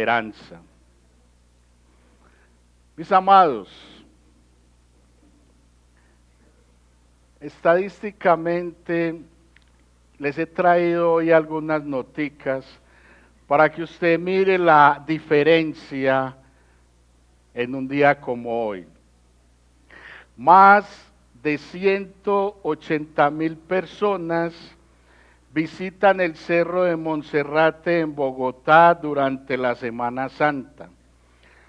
esperanza. Mis amados, estadísticamente les he traído hoy algunas noticas para que usted mire la diferencia en un día como hoy. Más de 180,000 personas visitan el Cerro de Monserrate en Bogotá durante la Semana Santa.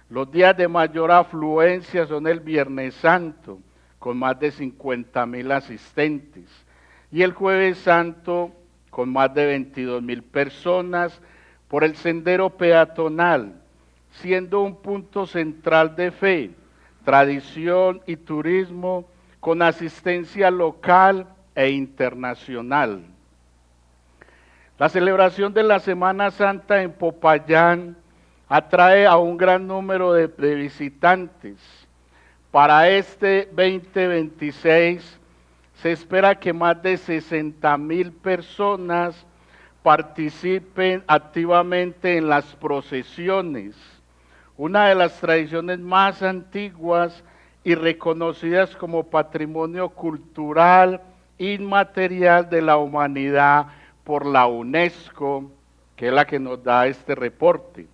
Los días de mayor afluencia son el Viernes Santo, con más de 50,000 asistentes, y el Jueves Santo, con más de 22,000 personas, por el sendero peatonal, siendo un punto central de fe, tradición y turismo, con asistencia local e internacional. La celebración de la Semana Santa en Popayán atrae a un gran número de visitantes. Para este 2026 se espera que más de 60,000 personas participen activamente en las procesiones, una de las tradiciones más antiguas y reconocidas como patrimonio cultural inmaterial de la humanidad por la UNESCO, que es la que nos da este reporte.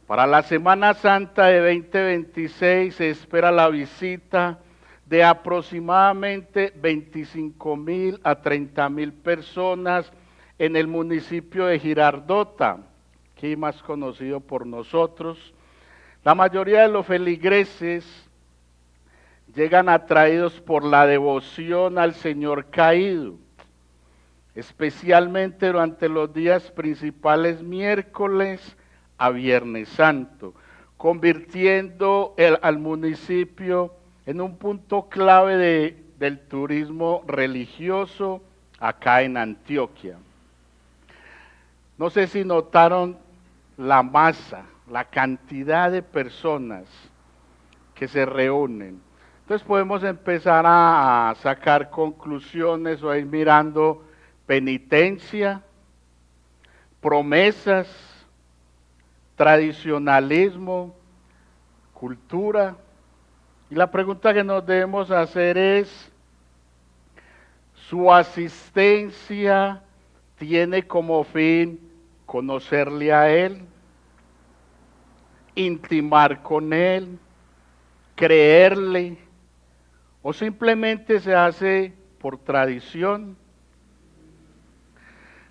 Para la Semana Santa de 2026 se espera la visita de aproximadamente 25,000 a 30,000 personas en el municipio de Girardota, aquí más conocido por nosotros. La mayoría de los feligreses llegan atraídos por la devoción al Señor caído, especialmente durante los días principales miércoles a Viernes Santo, convirtiendo al municipio en un punto clave del turismo religioso acá en Antioquia. No sé si notaron la masa, la cantidad de personas que se reúnen. Entonces podemos empezar a sacar conclusiones o a ir mirando penitencia, promesas, tradicionalismo, cultura. Y la pregunta que nos debemos hacer es, ¿su asistencia tiene como fin conocerle a Él, intimar con Él, creerle, o simplemente se hace por tradición?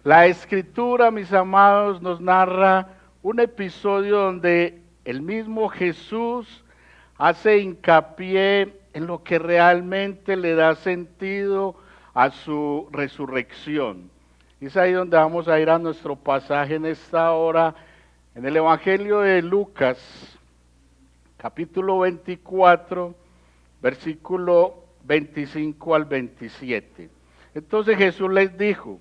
La Escritura, mis amados, nos narra un episodio donde el mismo Jesús hace hincapié en lo que realmente le da sentido a su resurrección. Y es ahí donde vamos a ir a nuestro pasaje en esta hora, en el Evangelio de Lucas, capítulo 24, versículo 25 al 27. Entonces Jesús les dijo: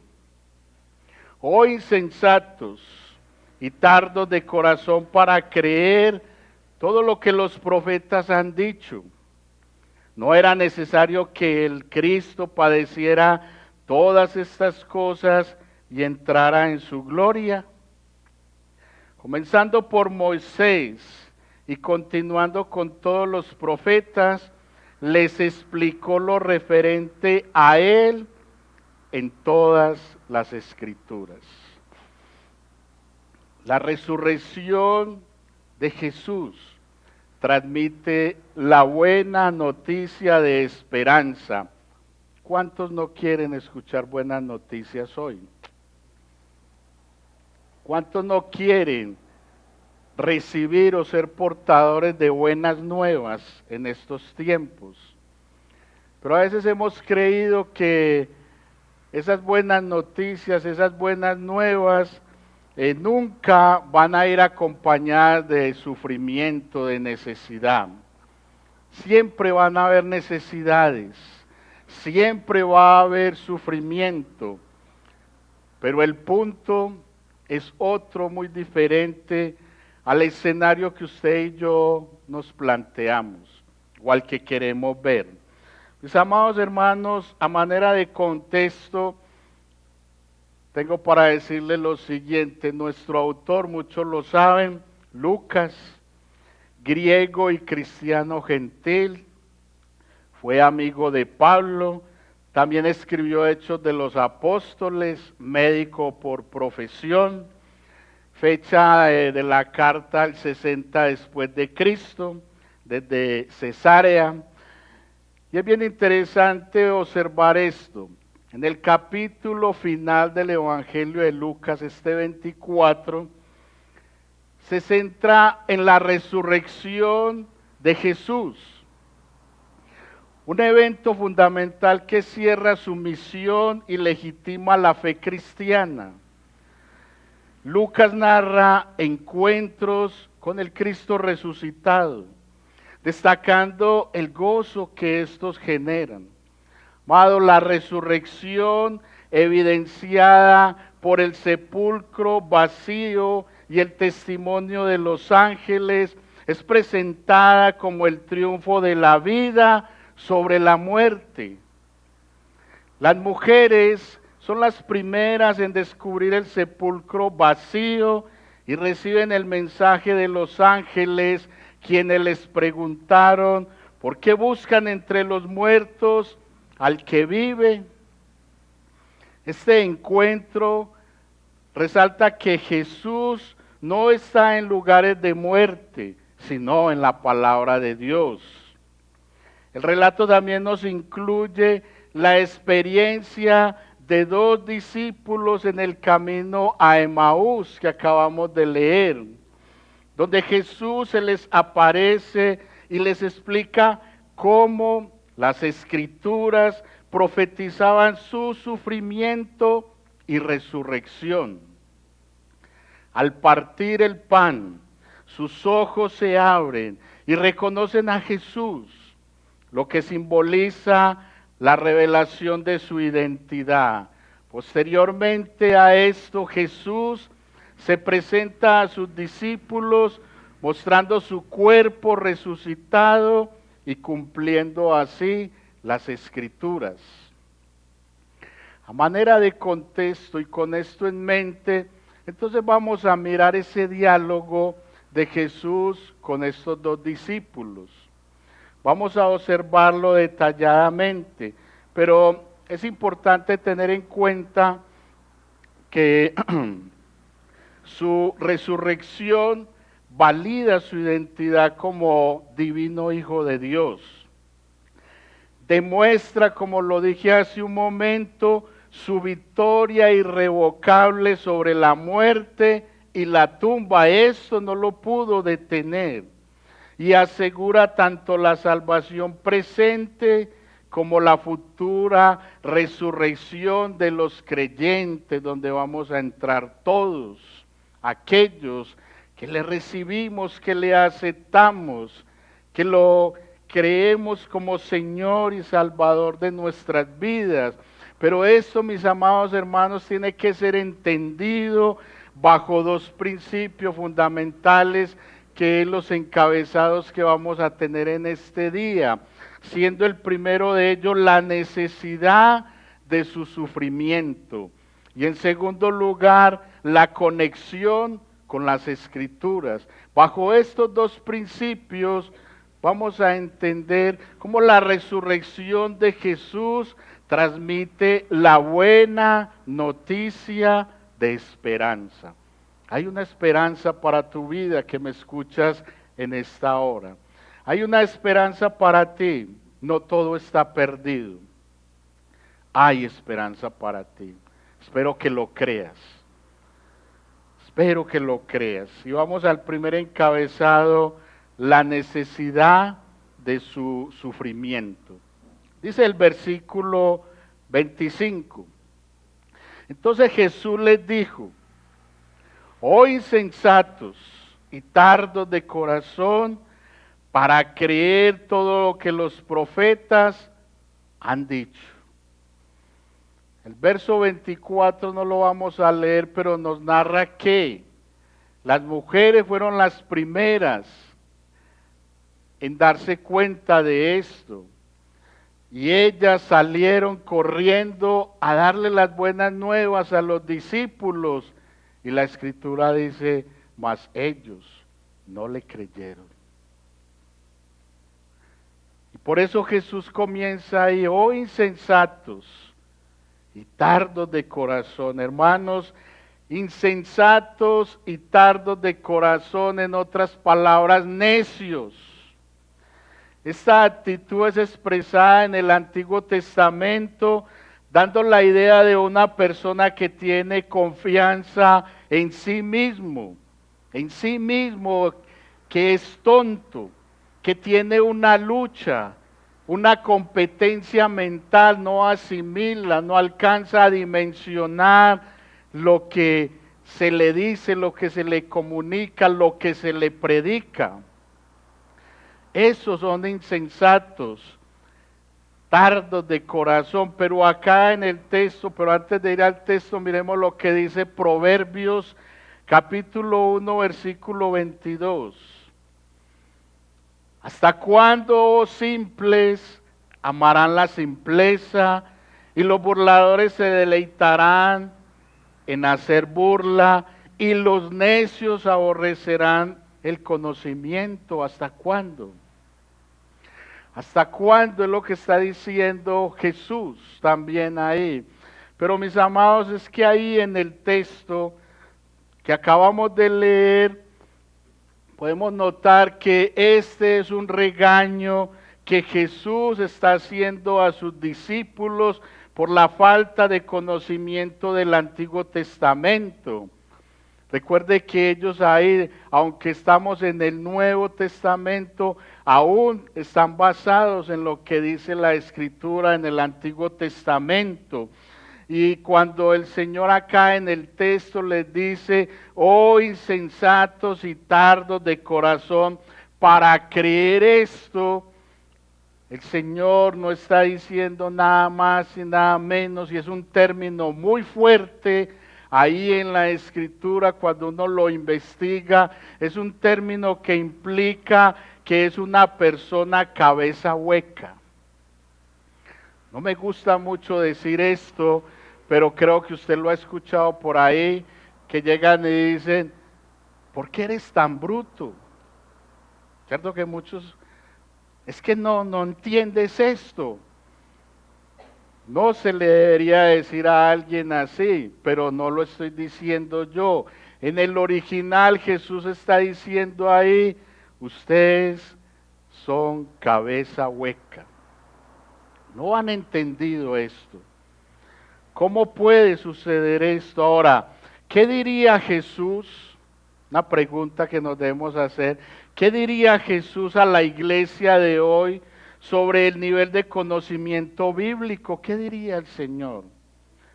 oh insensatos y tardos de corazón para creer todo lo que los profetas han dicho. ¿No era necesario que el Cristo padeciera todas estas cosas y entrara en su gloria? Comenzando por Moisés y continuando con todos los profetas, les explicó lo referente a él en todas las Escrituras. La resurrección de Jesús transmite la buena noticia de esperanza. ¿Cuántos no quieren escuchar buenas noticias hoy? ¿Cuántos no quieren recibir o ser portadores de buenas nuevas en estos tiempos? Pero a veces hemos creído que esas buenas noticias, esas buenas nuevas, nunca van a ir acompañadas de sufrimiento, de necesidad. Siempre van a haber necesidades, siempre va a haber sufrimiento, pero el punto es otro muy diferente al escenario que usted y yo nos planteamos o al que queremos ver. Mis amados hermanos, a manera de contexto, tengo para decirle lo siguiente. Nuestro autor, muchos lo saben, Lucas, griego y cristiano gentil, fue amigo de Pablo, también escribió Hechos de los Apóstoles, médico por profesión, fecha de la carta al 60 después de Cristo, desde Cesarea. Y es bien interesante observar esto. En el capítulo final del Evangelio de Lucas, este 24, se centra en la resurrección de Jesús. Un evento fundamental que cierra su misión y legitima la fe cristiana. Lucas narra encuentros con el Cristo resucitado, destacando el gozo que estos generan. Amado, la resurrección evidenciada por el sepulcro vacío y el testimonio de los ángeles es presentada como el triunfo de la vida sobre la muerte. Las mujeres son las primeras en descubrir el sepulcro vacío y reciben el mensaje de los ángeles, quienes les preguntaron: ¿por qué buscan entre los muertos al que vive? Este encuentro resalta que Jesús no está en lugares de muerte, sino en la palabra de Dios. El relato también nos incluye la experiencia de dos discípulos en el camino a Emaús que acabamos de leer, donde Jesús se les aparece y les explica cómo las Escrituras profetizaban su sufrimiento y resurrección. Al partir el pan, sus ojos se abren y reconocen a Jesús, lo que simboliza la revelación de su identidad. Posteriormente a esto, Jesús se presenta a sus discípulos mostrando su cuerpo resucitado y cumpliendo así las Escrituras. A manera de contexto y con esto en mente, entonces vamos a mirar ese diálogo de Jesús con estos dos discípulos. Vamos a observarlo detalladamente, pero es importante tener en cuenta que su resurrección valida su identidad como divino Hijo de Dios. Demuestra, como lo dije hace un momento, su victoria irrevocable sobre la muerte y la tumba. Esto no lo pudo detener. Y asegura tanto la salvación presente como la futura resurrección de los creyentes, donde vamos a entrar todos, aquellos que le recibimos, que le aceptamos, que lo creemos como Señor y Salvador de nuestras vidas. Pero esto, mis amados hermanos, tiene que ser entendido bajo dos principios fundamentales, que es los encabezados que vamos a tener en este día, siendo el primero de ellos la necesidad de su sufrimiento, y en segundo lugar la conexión con las Escrituras. Bajo estos dos principios vamos a entender cómo la resurrección de Jesús transmite la buena noticia de esperanza. Hay una esperanza para tu vida que me escuchas en esta hora. Hay una esperanza para ti. No todo está perdido. Hay esperanza para ti. Espero que lo creas. Espero que lo creas. Y vamos al primer encabezado, la necesidad de su sufrimiento. Dice el versículo 25. Entonces Jesús les dijo: oh insensatos y tardos de corazón, para creer todo lo que los profetas han dicho. El verso 24 no lo vamos a leer, pero nos narra que las mujeres fueron las primeras en darse cuenta de esto. Y ellas salieron corriendo a darle las buenas nuevas a los discípulos. Y la escritura dice, mas ellos no le creyeron. Y por eso Jesús comienza ahí, oh insensatos y tardos de corazón, hermanos, insensatos y tardos de corazón, en otras palabras, necios. Esta actitud es expresada en el Antiguo Testamento, dando la idea de una persona que tiene confianza en sí mismo, que es tonto, que tiene una lucha, una competencia mental, no asimila, no alcanza a dimensionar lo que se le dice, lo que se le comunica, lo que se le predica. Esos son insensatos, tardos de corazón, pero acá en el texto, pero antes de ir al texto, miremos lo que dice Proverbios, capítulo 1, versículo 22. ¿Hasta cuándo, oh simples, amarán la simpleza y los burladores se deleitarán en hacer burla y los necios aborrecerán el conocimiento? ¿Hasta cuándo? ¿Hasta cuándo? Es lo que está diciendo Jesús también ahí. Pero mis amados, es que ahí en el texto que acabamos de leer, podemos notar que este es un regaño que Jesús está haciendo a sus discípulos por la falta de conocimiento del Antiguo Testamento. Recuerde que ellos ahí, aunque estamos en el Nuevo Testamento, aún están basados en lo que dice la Escritura en el Antiguo Testamento. Y cuando el Señor acá en el texto les dice, oh insensatos y tardos de corazón, para creer esto, el Señor no está diciendo nada más y nada menos, y es un término muy fuerte ahí en la Escritura cuando uno lo investiga, es un término que implica que es una persona cabeza hueca. No me gusta mucho decir esto, pero creo que usted lo ha escuchado por ahí, que llegan y dicen, ¿por qué eres tan bruto? ¿Cierto que muchos, es que no entiendes esto? No se le debería decir a alguien así, pero no lo estoy diciendo yo. En el original Jesús está diciendo ahí, ustedes son cabeza hueca. No han entendido esto. ¿Cómo puede suceder esto? Ahora, ¿qué diría Jesús? Una pregunta que nos debemos hacer. ¿Qué diría Jesús a la iglesia de hoy sobre el nivel de conocimiento bíblico? ¿Qué diría el Señor?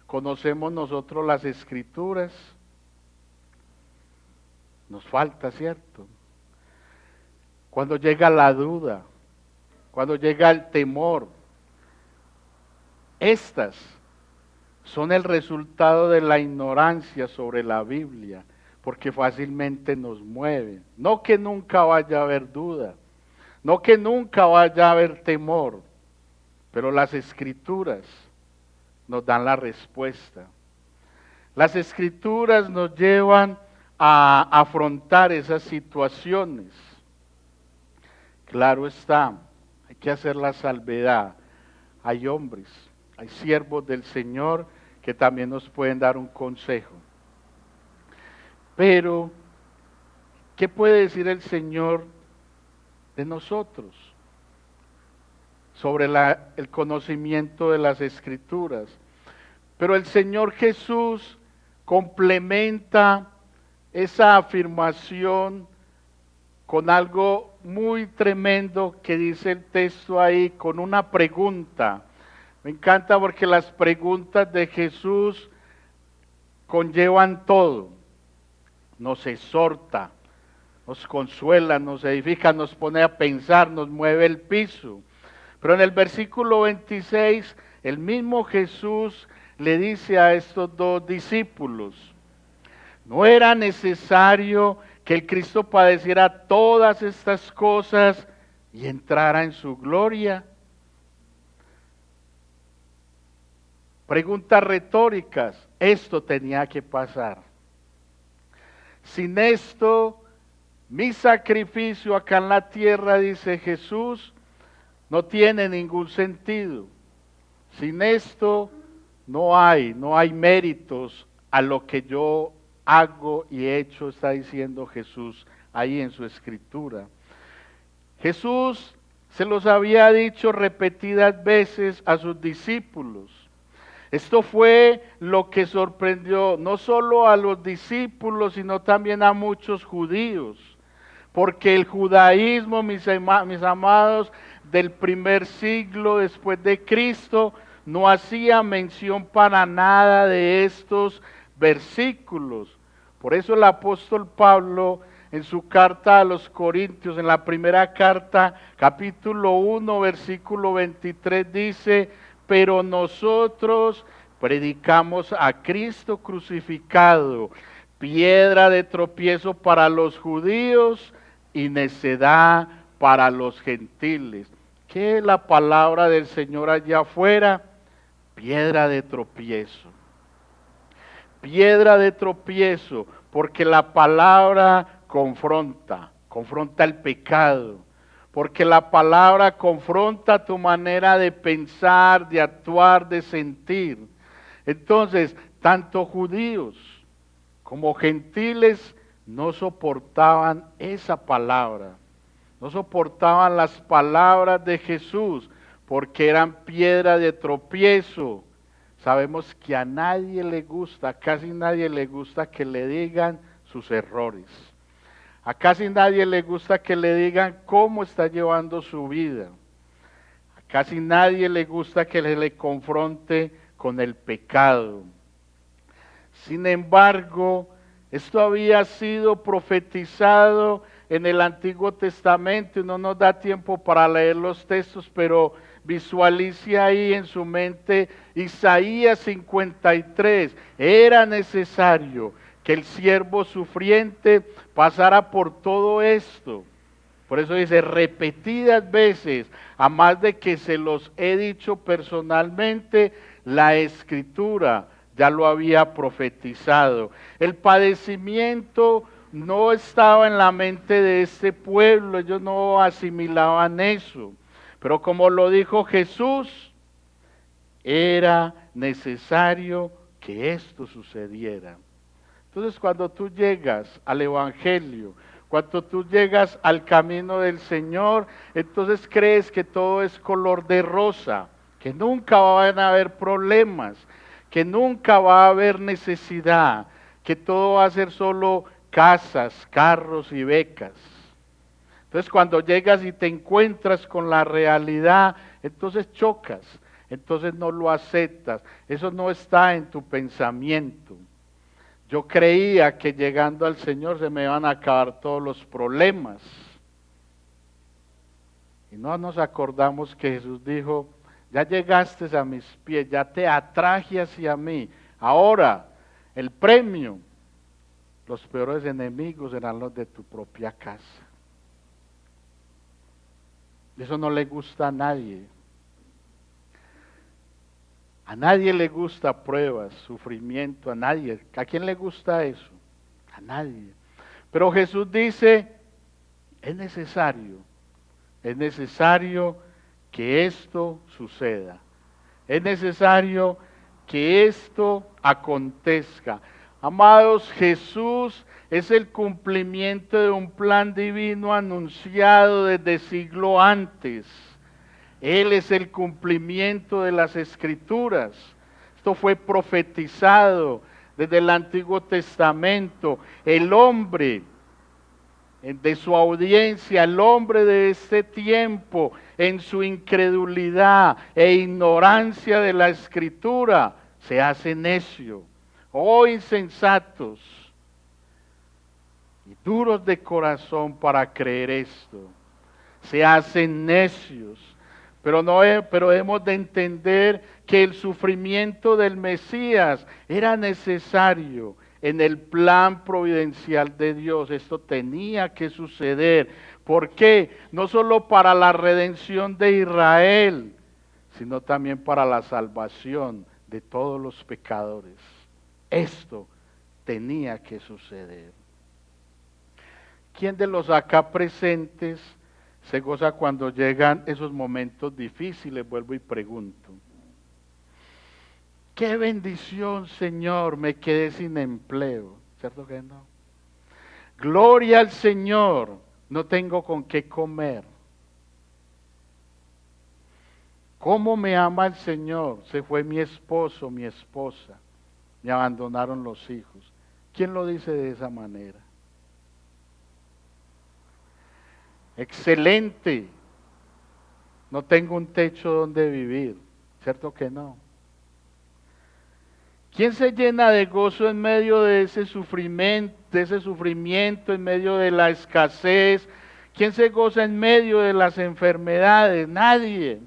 ¿Conocemos nosotros las Escrituras? Nos falta, ¿cierto? Cuando llega la duda, cuando llega el temor, estas son el resultado de la ignorancia sobre la Biblia, porque fácilmente nos mueven. No que nunca vaya a haber duda, no que nunca vaya a haber temor, pero las Escrituras nos dan la respuesta. Las Escrituras nos llevan a afrontar esas situaciones. Claro está, hay que hacer la salvedad. Hay hombres, hay siervos del Señor que también nos pueden dar un consejo. Pero, ¿qué puede decir el Señor de nosotros sobre el conocimiento de las Escrituras? Pero el Señor Jesús complementa esa afirmación con algo muy tremendo que dice el texto ahí, con una pregunta. Me encanta porque las preguntas de Jesús conllevan todo. Nos exhorta, nos consuela, nos edifica, nos pone a pensar, nos mueve el piso. Pero en el versículo 26, el mismo Jesús le dice a estos dos discípulos, ¿no era necesario que el Cristo padeciera todas estas cosas y entrara en su gloria? Preguntas retóricas. Esto tenía que pasar. Sin esto, mi sacrificio acá en la tierra, dice Jesús, no tiene ningún sentido. Sin esto no hay méritos a lo que yo hago y he hecho, está diciendo Jesús ahí en su escritura. Jesús se los había dicho repetidas veces a sus discípulos. Esto fue lo que sorprendió no solo a los discípulos, sino también a muchos judíos. Porque el judaísmo, mis amados, del primer siglo después de Cristo, no hacía mención para nada de estos versículos. Por eso el apóstol Pablo, en su carta a los Corintios, en la primera carta, capítulo 1, versículo 23, dice: pero nosotros predicamos a Cristo crucificado, piedra de tropiezo para los judíos y necedad para los gentiles. ¿Qué es la palabra del Señor allá afuera? Piedra de tropiezo. Piedra de tropiezo, porque la palabra confronta el pecado. Porque la palabra confronta tu manera de pensar, de actuar, de sentir. Entonces, tanto judíos como gentiles no soportaban esa palabra. No soportaban las palabras de Jesús porque eran piedra de tropiezo. Sabemos que a nadie le gusta, casi nadie le gusta que le digan sus errores. A casi nadie le gusta que le digan cómo está llevando su vida. A casi nadie le gusta que le confronte con el pecado. Sin embargo, esto había sido profetizado en el Antiguo Testamento y no nos da tiempo para leer los textos, pero visualice ahí en su mente Isaías 53. Era necesario que el siervo sufriente pasara por todo esto. Por eso dice repetidas veces, a más de que se los he dicho personalmente, la Escritura ya lo había profetizado. El padecimiento no estaba en la mente de este pueblo, ellos no asimilaban eso. Pero como lo dijo Jesús, era necesario que esto sucediera. Entonces, cuando tú llegas al Evangelio, cuando tú llegas al camino del Señor, entonces crees que todo es color de rosa, que nunca van a haber problemas, que nunca va a haber necesidad, que todo va a ser solo casas, carros y becas. Entonces, cuando llegas y te encuentras con la realidad, entonces chocas, entonces no lo aceptas, eso no está en tu pensamiento. Yo creía que llegando al Señor se me iban a acabar todos los problemas. Y no nos acordamos que Jesús dijo: ya llegaste a mis pies, ya te atraje hacia mí. Ahora, el premio, los peores enemigos serán los de tu propia casa. Eso no le gusta a nadie. A nadie le gusta pruebas, sufrimiento, a nadie. ¿A quién le gusta eso? A nadie. Pero Jesús dice, es necesario que esto suceda. Es necesario que esto acontezca. Amados, Jesús es el cumplimiento de un plan divino anunciado desde siglo antes. Él es el cumplimiento de las Escrituras. Esto fue profetizado desde el Antiguo Testamento. El hombre de su audiencia, el hombre de este tiempo, en su incredulidad e ignorancia de la Escritura, se hace necio. Oh insensatos y duros de corazón para creer esto. Se hacen necios. Pero hemos de entender que el sufrimiento del Mesías era necesario en el plan providencial de Dios. Esto tenía que suceder. ¿Por qué? No solo para la redención de Israel, sino también para la salvación de todos los pecadores. Esto tenía que suceder. ¿Quién de los acá presentes se goza cuando llegan esos momentos difíciles? Vuelvo y pregunto. Qué bendición, Señor, me quedé sin empleo. ¿Cierto que no? Gloria al Señor, no tengo con qué comer. ¿Cómo me ama el Señor? Se fue mi esposo, mi esposa, me abandonaron los hijos. ¿Quién lo dice de esa manera? Excelente, no tengo un techo donde vivir. ¿Cierto que no? ¿Quién se llena de gozo en medio de ese sufrimiento, en medio de la escasez? ¿Quién se goza en medio de las enfermedades? Nadie.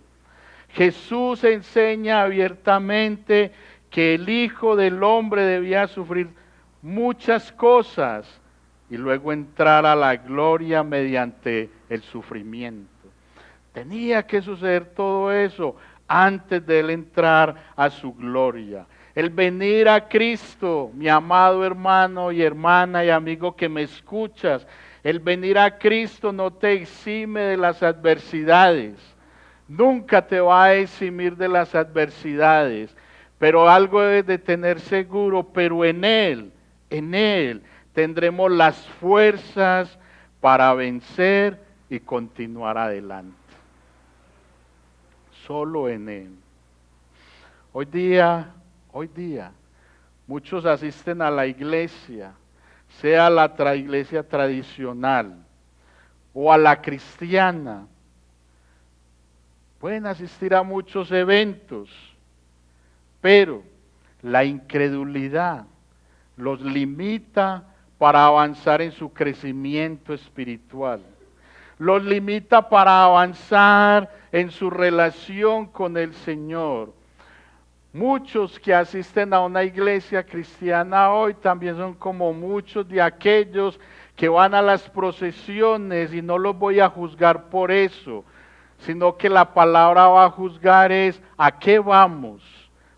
Jesús enseña abiertamente que el Hijo del Hombre debía sufrir muchas cosas y luego entrar a la gloria mediante el sufrimiento. Tenía que suceder todo eso antes de él entrar a su gloria. El venir a Cristo, mi amado hermano y hermana y amigo que me escuchas, el venir a Cristo no te exime de las adversidades. Nunca te va a eximir de las adversidades, pero algo debes de tener seguro, pero en Él tendremos las fuerzas para vencer y continuar adelante. Solo en Él. Hoy día, muchos asisten a la iglesia, sea la iglesia tradicional o a la cristiana. Pueden asistir a muchos eventos, pero la incredulidad los limita para avanzar en su crecimiento espiritual. Los limita para avanzar en su relación con el Señor. Muchos que asisten a una iglesia cristiana hoy también son como muchos de aquellos que van a las procesiones, y no los voy a juzgar por eso, sino que la palabra va a juzgar es a qué vamos,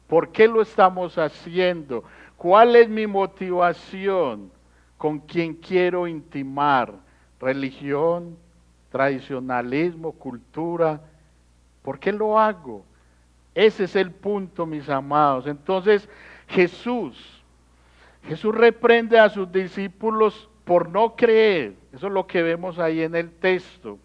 por qué lo estamos haciendo, cuál es mi motivación, con quién quiero intimar, religión, tradicionalismo, cultura, ¿por qué lo hago? Ese es el punto, mis amados. Entonces Jesús reprende a sus discípulos por no creer. Eso es lo que vemos ahí en el texto.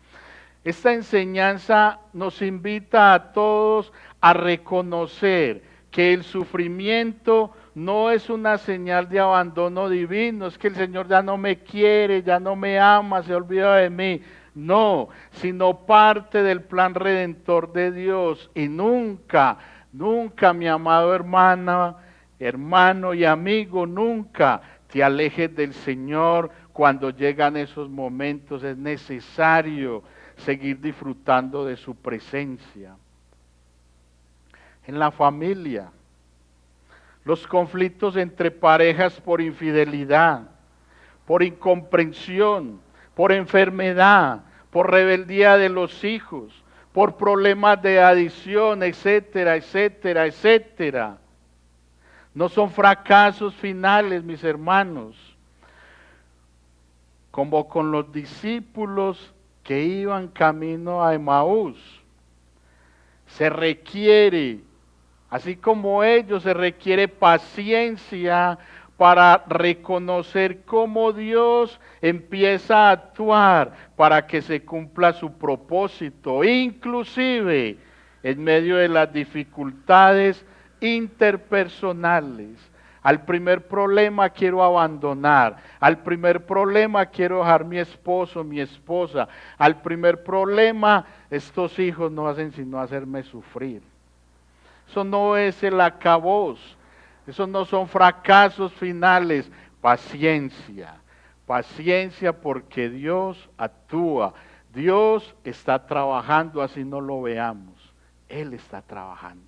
Esta enseñanza nos invita a todos a reconocer que el sufrimiento no es una señal de abandono divino, es que el Señor ya no me quiere, ya no me ama, se olvida de mí. No, sino parte del plan redentor de Dios. Y nunca, mi amado hermano y amigo, nunca te alejes del Señor cuando llegan esos momentos. Es necesario seguir disfrutando de su presencia. En la familia, los conflictos entre parejas por infidelidad, por incomprensión, por enfermedad, por rebeldía de los hijos, por problemas de adicción, etcétera, etcétera, etcétera. No son fracasos finales, mis hermanos, como con los discípulos que iban camino a Emaús. Se requiere, así como ellos, se requiere paciencia para reconocer cómo Dios empieza a actuar para que se cumpla su propósito, inclusive en medio de las dificultades interpersonales. Al primer problema quiero abandonar, al primer problema quiero dejar mi esposo, mi esposa, al primer problema estos hijos no hacen sino hacerme sufrir. Eso no es el acabose, esos no son fracasos finales. Paciencia, paciencia, porque Dios actúa, Dios está trabajando, así no lo veamos, Él está trabajando.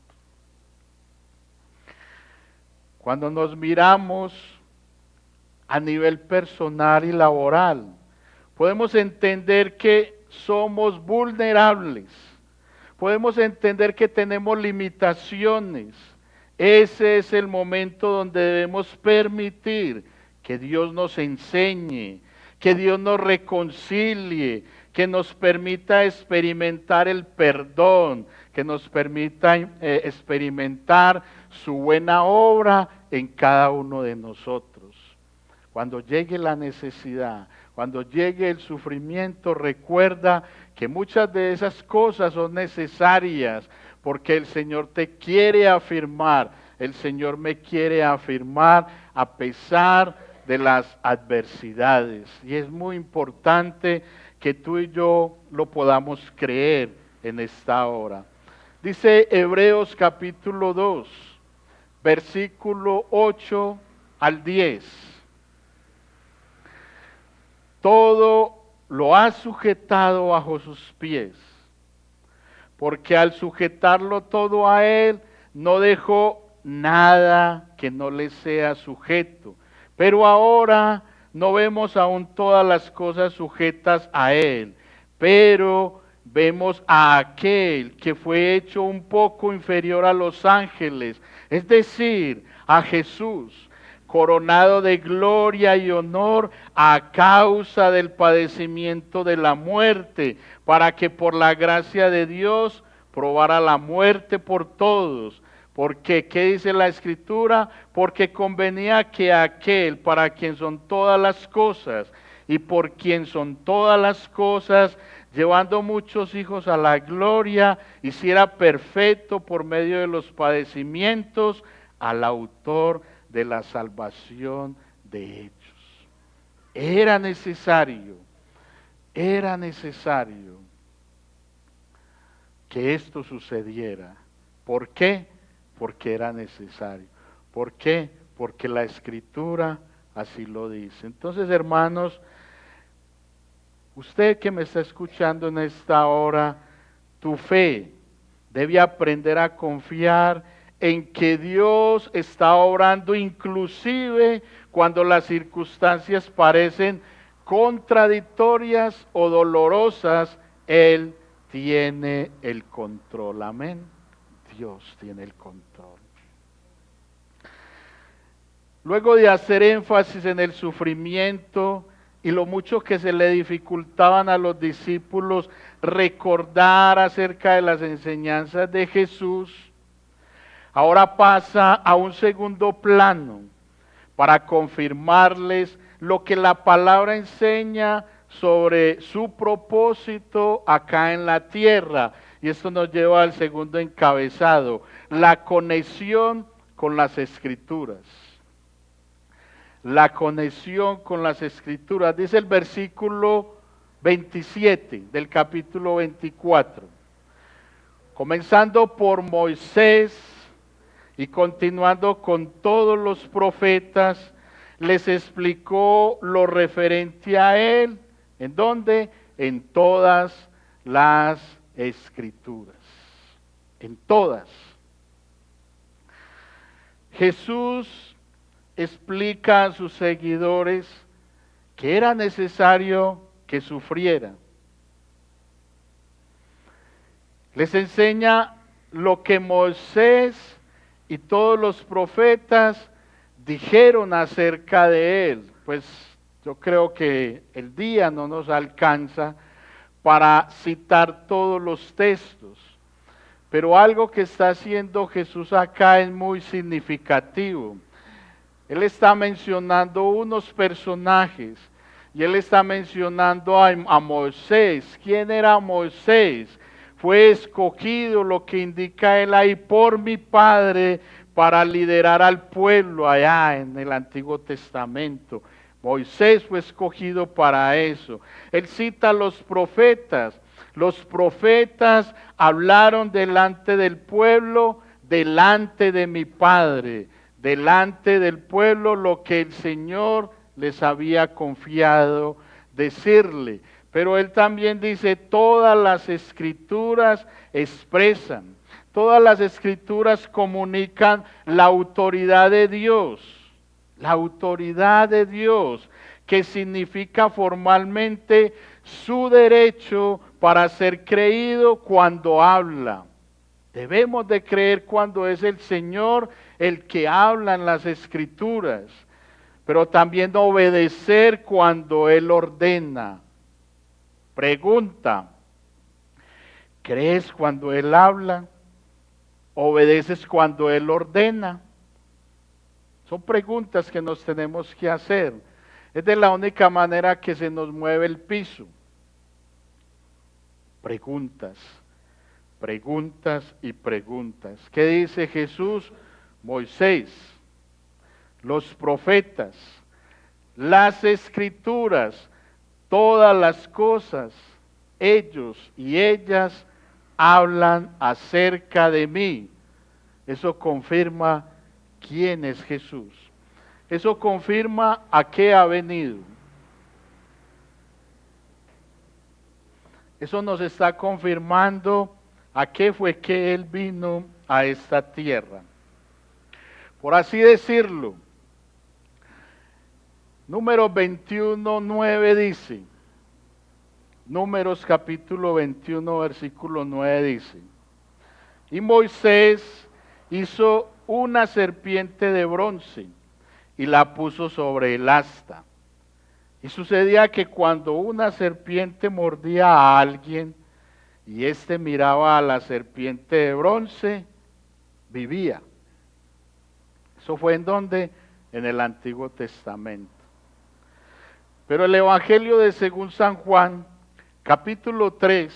Cuando nos miramos a nivel personal y laboral, podemos entender que somos vulnerables, podemos entender que tenemos limitaciones Ese es el momento donde debemos permitir que Dios nos enseñe, que Dios nos reconcilie, que nos permita experimentar el perdón, que nos permita experimentar su buena obra en cada uno de nosotros. Cuando llegue la necesidad, cuando llegue el sufrimiento, recuerda que muchas de esas cosas son necesarias porque el Señor te quiere afirmar, el Señor me quiere afirmar a pesar de las adversidades. Y es muy importante que tú y yo lo podamos creer en esta hora. Dice Hebreos capítulo 2, versículo 8 al 10. Todo lo ha sujetado bajo sus pies, porque al sujetarlo todo a él, no dejó nada que no le sea sujeto. Pero ahora no vemos aún todas las cosas sujetas a él, pero vemos a aquel que fue hecho un poco inferior a los ángeles, es decir, a Jesús, coronado de gloria y honor a causa del padecimiento de la muerte, para que por la gracia de Dios probara la muerte por todos. Porque, ¿qué dice la Escritura? Porque convenía que aquel para quien son todas las cosas y por quien son todas las cosas, llevando muchos hijos a la gloria, hiciera perfecto por medio de los padecimientos al autor de la salvación de ellos. Era necesario que esto sucediera. ¿Por qué? Porque era necesario. ¿Por qué? Porque la Escritura así lo dice. Entonces, hermanos, usted que me está escuchando en esta hora, tu fe debe aprender a confiar en que Dios está obrando inclusive cuando las circunstancias parecen contradictorias o dolorosas. Él tiene el control. Amén. Dios tiene el control. Luego de hacer énfasis en el sufrimiento y lo mucho que se le dificultaban a los discípulos recordar acerca de las enseñanzas de Jesús, ahora pasa a un segundo plano para confirmarles lo que la palabra enseña sobre su propósito acá en la tierra. Y esto nos lleva al segundo encabezado, la conexión con las Escrituras. La conexión con las Escrituras. Dice el versículo 27 del capítulo 24. Comenzando por Moisés y continuando con todos los profetas, les explicó lo referente a él. ¿En dónde? En todas las Escrituras. En todas. Jesús explica a sus seguidores que era necesario que sufriera. Les enseña lo que Moisés y todos los profetas dijeron acerca de él. Pues yo creo que el día no nos alcanza para citar todos los textos, pero algo que está haciendo Jesús acá es muy significativo. Él está mencionando unos personajes y él está mencionando a Moisés. ¿Quién era Moisés? Fue escogido, lo que indica él ahí, por mi Padre para liderar al pueblo allá en el Antiguo Testamento. Moisés fue escogido para eso. Él cita a los profetas. Los profetas hablaron delante del pueblo, delante de mi Padre, delante del pueblo lo que el Señor les había confiado decirle. Pero él también dice, todas las Escrituras expresan, todas las Escrituras comunican la autoridad de Dios. La autoridad de Dios, que significa formalmente su derecho para ser creído cuando habla. Debemos de creer cuando es el Señor el que habla en las Escrituras, pero también obedecer cuando Él ordena. Pregunta, ¿crees cuando Él habla? ¿Obedeces cuando Él ordena? Son preguntas que nos tenemos que hacer. Es de la única manera que se nos mueve el piso. Preguntas, preguntas y preguntas. ¿Qué dice Jesús? Moisés, los profetas, las Escrituras, todas las cosas, ellos y ellas hablan acerca de mí. Eso confirma quién es Jesús. Eso confirma a qué ha venido. Eso nos está confirmando a qué fue que Él vino a esta tierra. Por así decirlo, Números 21:9 dice, Números capítulo 21, versículo 9 dice, y Moisés hizo una serpiente de bronce y la puso sobre el asta. Y sucedía que cuando una serpiente mordía a alguien y éste miraba a la serpiente de bronce, vivía. Eso fue en donde, en el Antiguo Testamento. Pero el Evangelio de según San Juan, capítulo 3,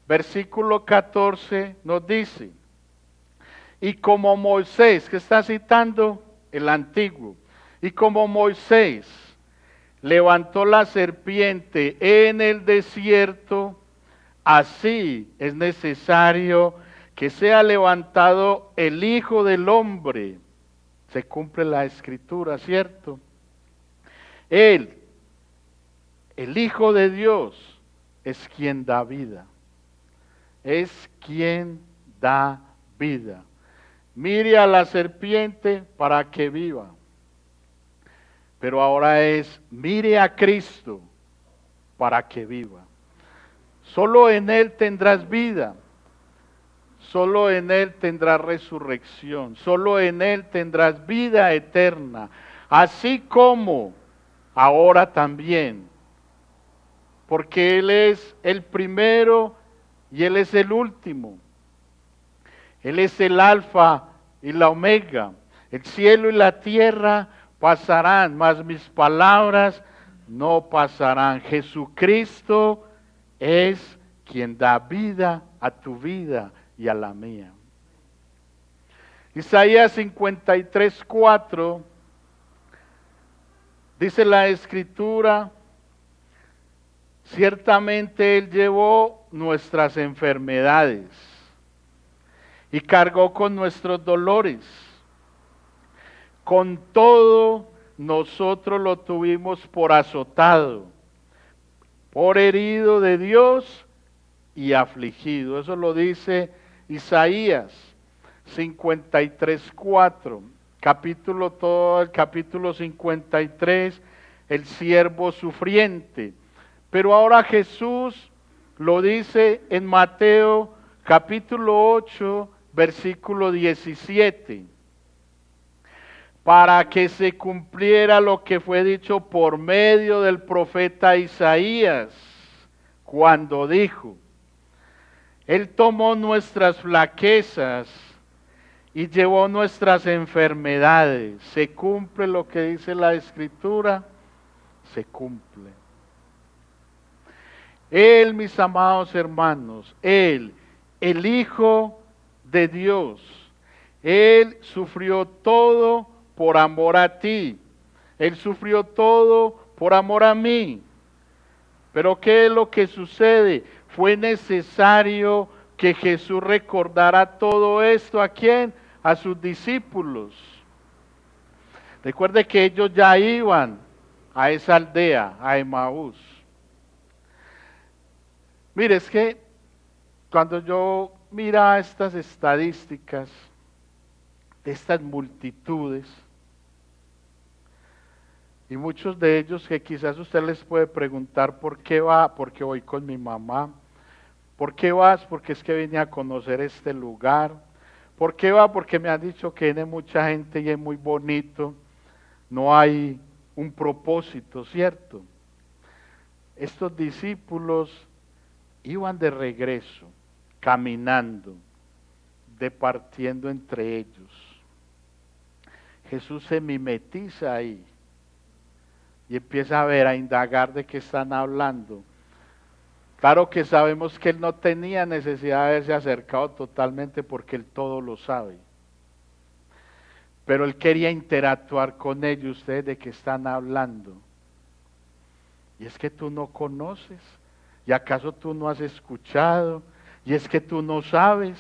versículo 14, nos dice, y como Moisés, que está citando el Antiguo, y como Moisés levantó la serpiente en el desierto, así es necesario que sea levantado el Hijo del Hombre. Se cumple la Escritura, ¿cierto? Él, el Hijo de Dios, es quien da vida. Es quien da vida. Mire a la serpiente para que viva. Pero ahora es, mire a Cristo para que viva. Solo en Él tendrás vida. Solo en Él tendrás resurrección. Solo en Él tendrás vida eterna. Así como ahora también. Porque Él es el primero y Él es el último. Él es el alfa y la omega. El cielo y la tierra pasarán, mas mis palabras no pasarán. Jesucristo es quien da vida a tu vida y a la mía. Isaías 53:4 dice la Escritura, ciertamente Él llevó nuestras enfermedades y cargó con nuestros dolores. Con todo, nosotros lo tuvimos por azotado, por herido de Dios y afligido. Eso lo dice Isaías 53:4. Todo el capítulo 53, el siervo sufriente. Pero ahora Jesús lo dice en Mateo capítulo 8, versículo 17. Para que se cumpliera lo que fue dicho por medio del profeta Isaías, cuando dijo, Él tomó nuestras flaquezas y llevó nuestras enfermedades. Se cumple lo que dice la Escritura, se cumple. Él, mis amados hermanos, Él, el Hijo de Dios, Él sufrió todo por amor a ti. Él sufrió todo por amor a mí. Pero ¿qué es lo que sucede? Fue necesario que Jesús recordara todo esto. ¿A quién? A sus discípulos. Recuerde que ellos ya iban a esa aldea, a Emaús. Mire, es que cuando yo mira estas estadísticas de estas multitudes, y muchos de ellos que quizás usted les puede preguntar por qué va, porque voy con mi mamá, ¿Por qué vas? Porque es que vine a conocer este lugar. ¿Por qué va? Porque me han dicho que viene mucha gente y es muy bonito. No hay un propósito, ¿cierto? Estos discípulos iban de regreso, caminando, departiendo entre ellos. Jesús se mimetiza ahí y empieza a ver, a indagar de qué están hablando. Claro que sabemos que él no tenía necesidad de haberse acercado totalmente porque él todo lo sabe. Pero él quería interactuar con ellos. ¿Ustedes de qué están hablando? Y es que tú no conoces. ¿Y acaso tú no has escuchado? Y es que tú no sabes.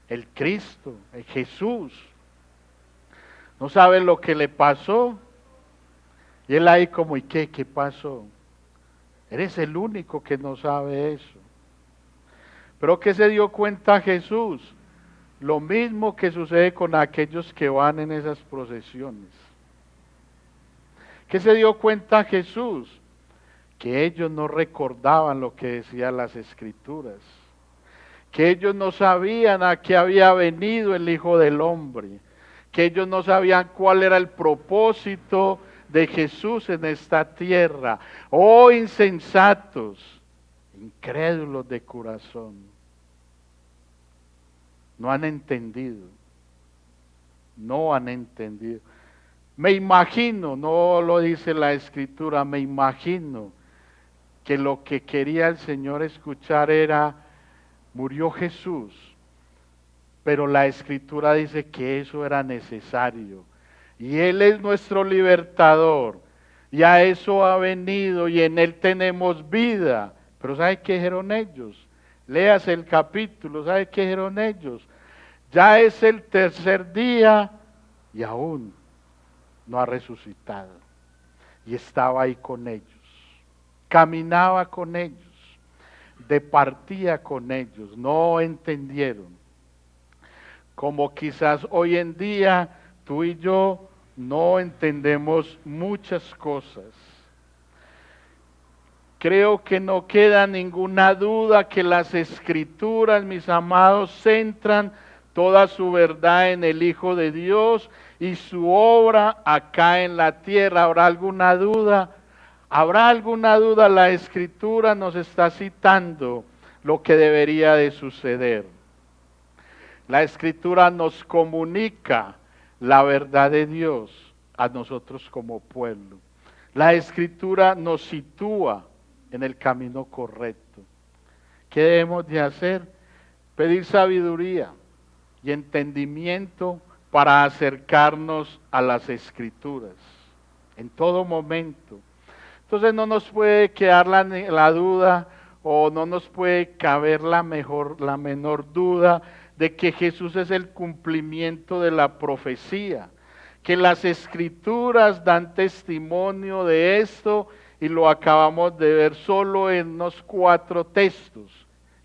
El Cristo, el Jesús. No sabes lo que le pasó. Y él ahí como, ¿y qué? ¿Qué pasó? Eres el único que no sabe eso. Pero ¿qué se dio cuenta Jesús? Lo mismo que sucede con aquellos que van en esas procesiones. ¿Qué se dio cuenta Jesús? Que ellos no recordaban lo que decían las Escrituras. Que ellos no sabían a qué había venido el Hijo del Hombre. Que ellos no sabían cuál era el propósito de Jesús en esta tierra. Oh insensatos, incrédulos de corazón. No han entendido. No han entendido. Me imagino, no lo dice la Escritura, me imagino que lo que quería el Señor escuchar era, murió Jesús, pero la Escritura dice que eso era necesario. Y Él es nuestro libertador, y a eso ha venido, y en Él tenemos vida. Pero ¿sabe qué dijeron ellos? Léase el capítulo, ¿sabe qué dijeron ellos? Ya es el tercer día y aún no ha resucitado. Y estaba ahí con ellos, caminaba con ellos, departía con ellos, no entendieron. Como quizás hoy en día tú y yo no entendemos muchas cosas. Creo que no queda ninguna duda que las Escrituras, mis amados, centran toda su verdad en el Hijo de Dios y su obra acá en la tierra. ¿Habrá alguna duda? ¿Habrá alguna duda? La Escritura nos está citando lo que debería de suceder. La Escritura nos comunica la verdad de Dios a nosotros como pueblo. La Escritura nos sitúa en el camino correcto. ¿Qué debemos de hacer? Pedir sabiduría y entendimiento para acercarnos a las Escrituras en todo momento. Entonces no nos puede quedar la duda o no nos puede caber la menor duda de que Jesús es el cumplimiento de la profecía, que las Escrituras dan testimonio de esto y lo acabamos de ver solo en unos 4 textos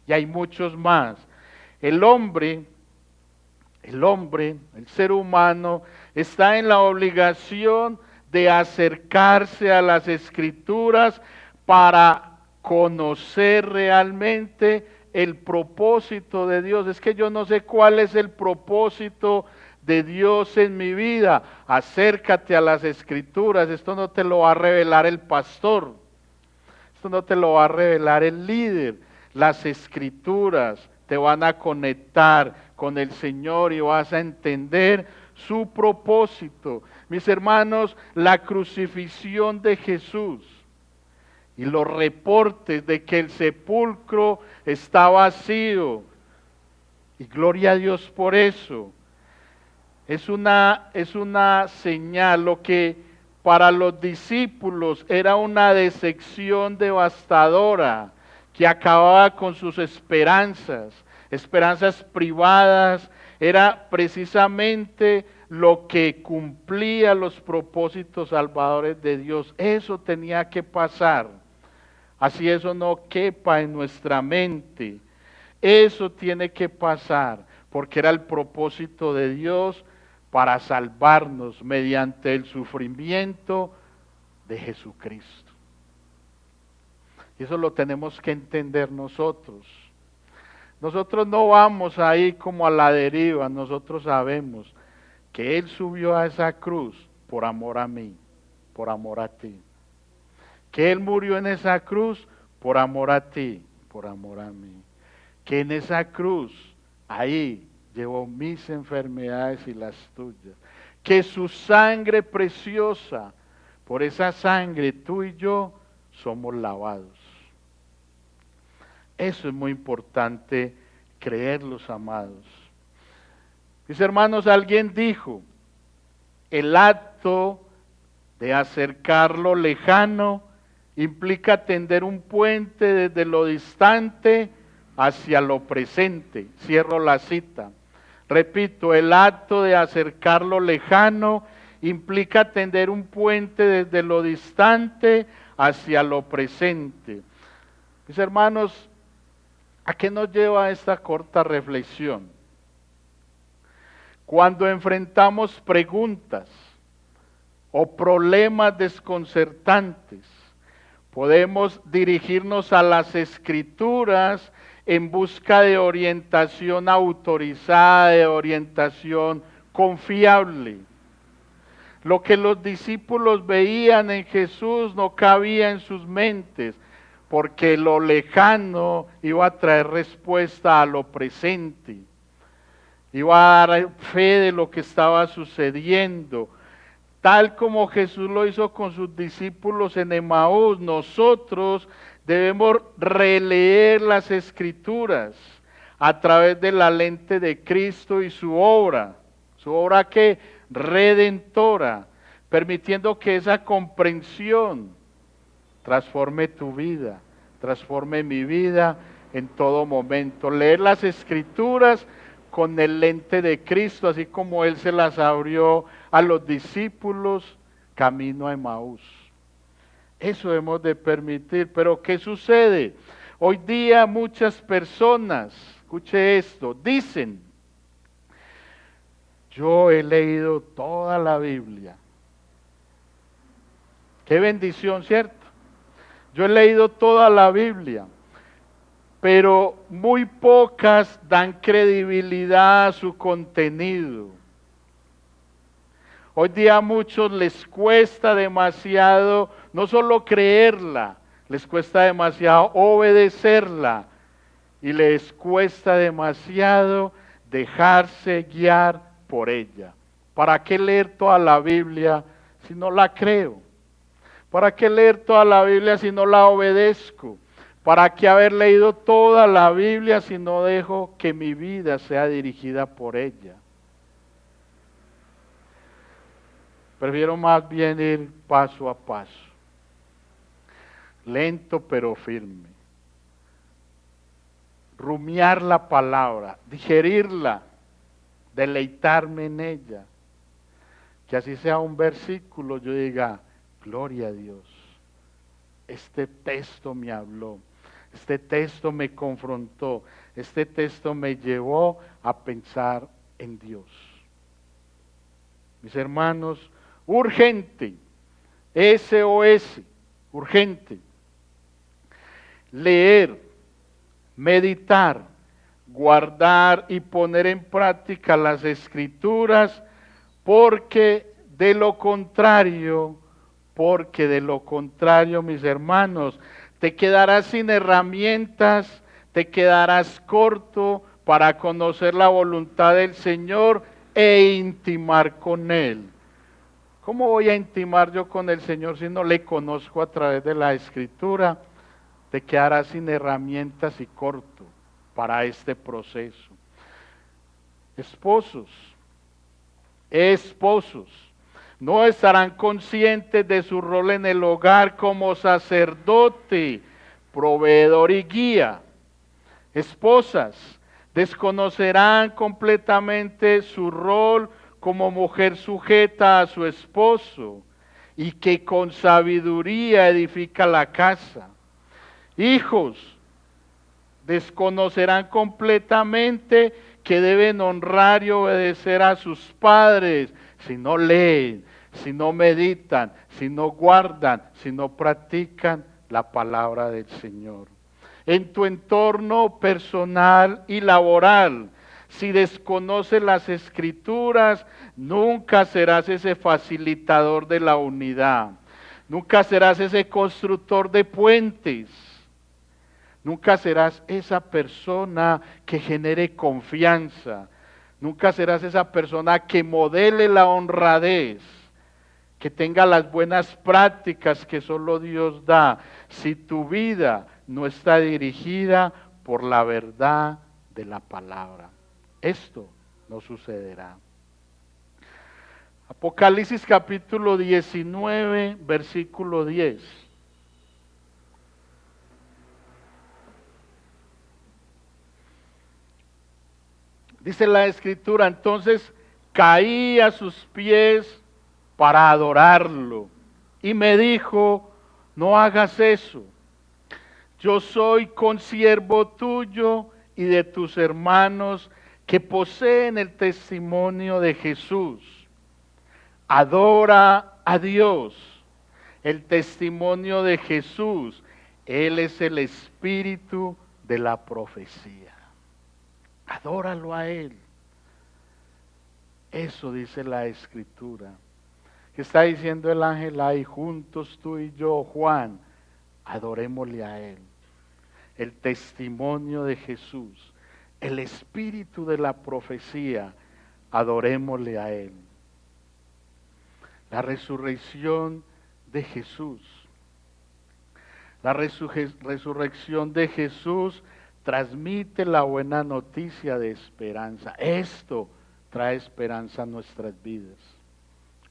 y hay muchos más. El ser humano, está en la obligación de acercarse a las Escrituras para conocer realmente el propósito de Dios. Es que yo no sé cuál es el propósito de Dios en mi vida. Acércate a las Escrituras. Esto no te lo va a revelar el pastor. Esto no te lo va a revelar el líder. Las Escrituras te van a conectar con el Señor y vas a entender su propósito. Mis hermanos, la crucifixión de Jesús y los reportes de que el sepulcro está vacío, y gloria a Dios por eso, es una señal. Lo que para los discípulos era una decepción devastadora, que acababa con sus esperanzas privadas, era precisamente lo que cumplía los propósitos salvadores de Dios. Eso tenía que pasar, así eso no quepa en nuestra mente. Eso tiene que pasar, porque era el propósito de Dios para salvarnos mediante el sufrimiento de Jesucristo. Y eso lo tenemos que entender nosotros. Nosotros no vamos ahí como a la deriva, nosotros sabemos que Él subió a esa cruz por amor a mí, por amor a ti. Que Él murió en esa cruz por amor a ti, por amor a mí. Que en esa cruz, ahí, llevó mis enfermedades y las tuyas. Que su sangre preciosa, por esa sangre tú y yo somos lavados. Eso es muy importante creerlos, amados. Mis hermanos, alguien dijo, el acto de acercar lo lejano implica tender un puente desde lo distante hacia lo presente. Cierro la cita. Repito, el acto de acercar lo lejano implica tender un puente desde lo distante hacia lo presente. Mis hermanos, ¿a qué nos lleva esta corta reflexión? Cuando enfrentamos preguntas o problemas desconcertantes, podemos dirigirnos a las Escrituras en busca de orientación autorizada, de orientación confiable. Lo que los discípulos veían en Jesús no cabía en sus mentes, porque lo lejano iba a traer respuesta a lo presente. Iba a dar fe de lo que estaba sucediendo. Tal como Jesús lo hizo con sus discípulos en Emaús, nosotros debemos releer las Escrituras a través de la lente de Cristo y su obra que redentora, permitiendo que esa comprensión transforme tu vida, transforme mi vida en todo momento. Leer las Escrituras con el lente de Cristo, así como Él se las abrió a los discípulos camino a Emaús. Eso hemos de permitir, pero ¿qué sucede? Hoy día muchas personas, escuche esto, dicen, yo he leído toda la Biblia. Qué bendición, ¿cierto? Yo he leído toda la Biblia, pero muy pocas dan credibilidad a su contenido. Hoy día a muchos les cuesta demasiado, no solo creerla, les cuesta demasiado obedecerla y les cuesta demasiado dejarse guiar por ella. ¿Para qué leer toda la Biblia si no la creo? ¿Para qué leer toda la Biblia si no la obedezco? ¿Para qué haber leído toda la Biblia si no dejo que mi vida sea dirigida por ella? Prefiero más bien ir paso a paso, lento pero firme. Rumiar la palabra, digerirla, deleitarme en ella. Que así sea un versículo, yo diga, gloria a Dios. Este texto me habló, este texto me confrontó, este texto me llevó a pensar en Dios. Mis hermanos, urgente, SOS, urgente. Leer, meditar, guardar y poner en práctica las Escrituras, porque de lo contrario, mis hermanos, te quedarás sin herramientas, te quedarás corto para conocer la voluntad del Señor e intimar con Él. ¿Cómo voy a intimar yo con el Señor si no le conozco a través de la Escritura? Te quedarás sin herramientas y corto para este proceso. Esposos, no estarán conscientes de su rol en el hogar como sacerdote, proveedor y guía. Esposas, desconocerán completamente su rol como mujer sujeta a su esposo y que con sabiduría edifica la casa. Hijos, desconocerán completamente que deben honrar y obedecer a sus padres si no leen, si no meditan, si no guardan, si no practican la palabra del Señor. En tu entorno personal y laboral, si desconoces las Escrituras, nunca serás ese facilitador de la unidad. Nunca serás ese constructor de puentes. Nunca serás esa persona que genere confianza. Nunca serás esa persona que modele la honradez, que tenga las buenas prácticas que solo Dios da, si tu vida no está dirigida por la verdad de la palabra. Esto no sucederá. Apocalipsis capítulo 19, versículo 10. Dice la Escritura, entonces caí a sus pies para adorarlo. Y me dijo, no hagas eso. Yo soy consiervo tuyo y de tus hermanos que poseen el testimonio de Jesús. Adora a Dios, el testimonio de Jesús. Él es el espíritu de la profecía. Adóralo a Él. Eso dice la Escritura. ¿Qué está diciendo el ángel ahí? Juntos tú y yo, Juan, adorémosle a Él. El testimonio de Jesús, el espíritu de la profecía, adorémosle a Él. La resurrección de Jesús. La resurrección de Jesús transmite la buena noticia de esperanza. Esto trae esperanza a nuestras vidas.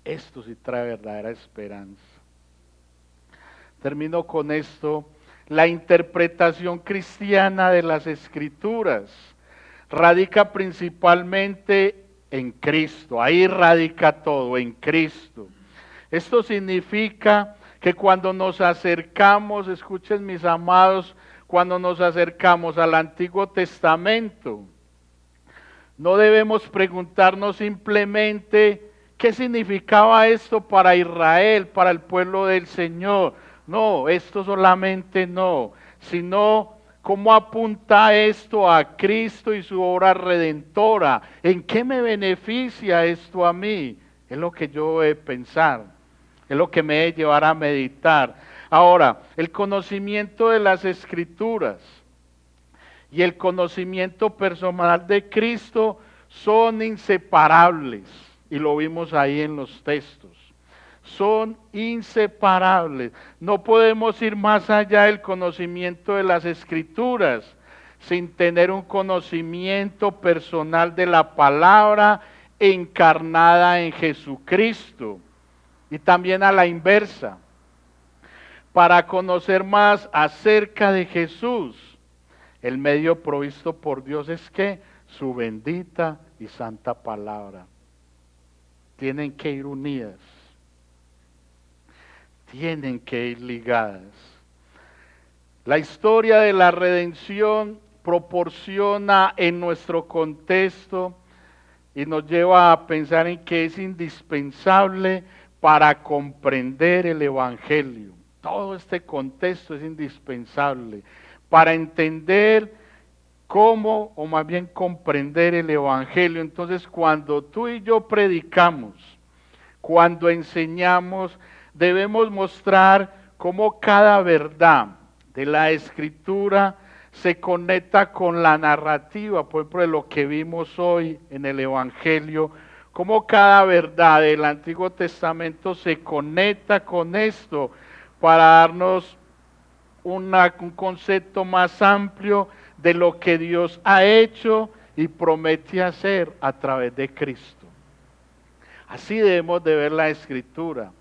Esto sí trae verdadera esperanza. Termino con esto. La interpretación cristiana de las Escrituras radica principalmente en Cristo. Ahí radica todo, en Cristo. Esto significa que cuando nos acercamos, escuchen mis amados, cuando nos acercamos al Antiguo Testamento, no debemos preguntarnos simplemente qué significaba esto para Israel, para el pueblo del Señor. No, esto solamente no, sino cómo apunta esto a Cristo y su obra redentora. ¿En qué me beneficia esto a mí? Es lo que yo he de pensar, es lo que me debe llevar a meditar. Ahora, el conocimiento de las Escrituras y el conocimiento personal de Cristo son inseparables, y lo vimos ahí en los textos. Son inseparables. No podemos ir más allá del conocimiento de las Escrituras sin tener un conocimiento personal de la palabra encarnada en Jesucristo. Y también a la inversa. Para conocer más acerca de Jesús, el medio provisto por Dios es que su bendita y santa palabra. Tienen que ir unidas. Tienen que ir ligadas. La historia de la redención proporciona en nuestro contexto y nos lleva a pensar en que es indispensable para comprender el Evangelio. Todo este contexto es indispensable para entender cómo, o más bien comprender el Evangelio. Entonces, cuando tú y yo predicamos, cuando enseñamos, debemos mostrar cómo cada verdad de la Escritura se conecta con la narrativa, por ejemplo, de lo que vimos hoy en el Evangelio, cómo cada verdad del Antiguo Testamento se conecta con esto para darnos un concepto más amplio de lo que Dios ha hecho y promete hacer a través de Cristo. Así debemos de ver la Escritura.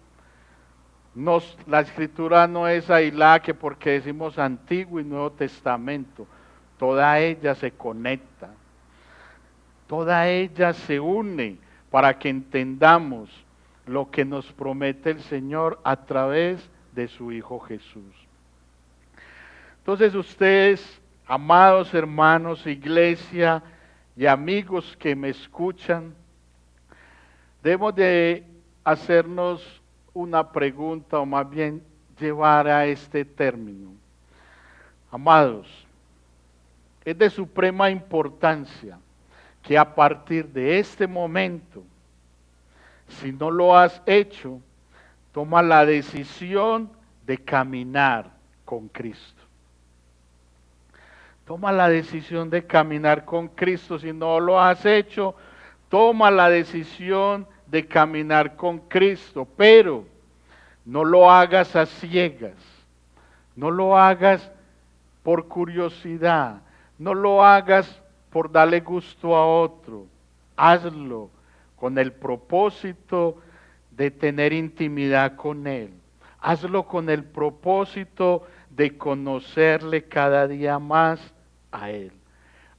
La Escritura no es aislada que porque decimos Antiguo y Nuevo Testamento, toda ella se conecta, toda ella se une para que entendamos lo que nos promete el Señor a través de su Hijo Jesús. Entonces ustedes, amados hermanos, iglesia y amigos que me escuchan, debemos de hacernos una pregunta, o más bien llevar a este término. Amados, es de suprema importancia que a partir de este momento, si no lo has hecho, toma la decisión de caminar con Cristo. Toma la decisión de caminar con Cristo. Si no lo has hecho, toma la decisión de caminar con Cristo. Pero no lo hagas a ciegas. No lo hagas por curiosidad. No lo hagas por darle gusto a otro. Hazlo con el propósito de tener intimidad con Él. Hazlo con el propósito de conocerle cada día más a Él.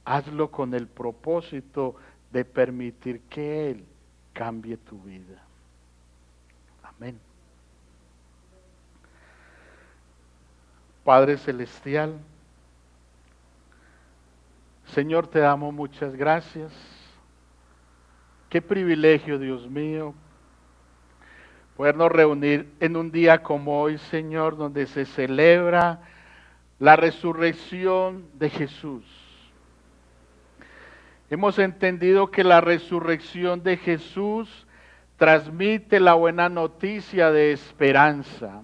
Hazlo con el propósito de permitir que Él cambie tu vida. Amén. Padre Celestial, Señor, te damos muchas gracias. Qué privilegio, Dios mío, podernos reunir en un día como hoy, Señor, donde se celebra la resurrección de Jesús. Hemos entendido que la resurrección de Jesús transmite la buena noticia de esperanza.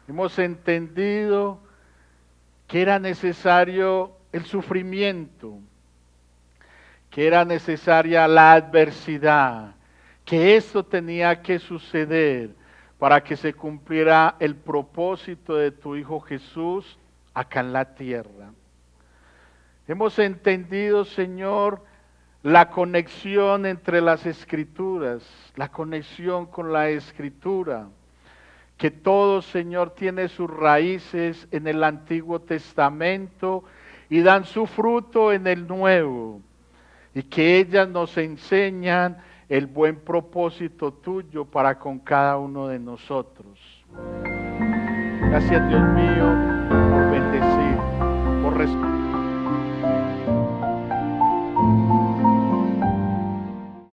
Hemos entendido que era necesario el sufrimiento, que era necesaria la adversidad, que esto tenía que suceder para que se cumpliera el propósito de tu Hijo Jesús acá en la tierra. Hemos entendido, Señor, la conexión entre las Escrituras, la conexión con la Escritura, que todo, Señor, tiene sus raíces en el Antiguo Testamento y dan su fruto en el Nuevo, y que ellas nos enseñan el buen propósito tuyo para con cada uno de nosotros. Gracias, Dios mío, por bendecir, por respetar.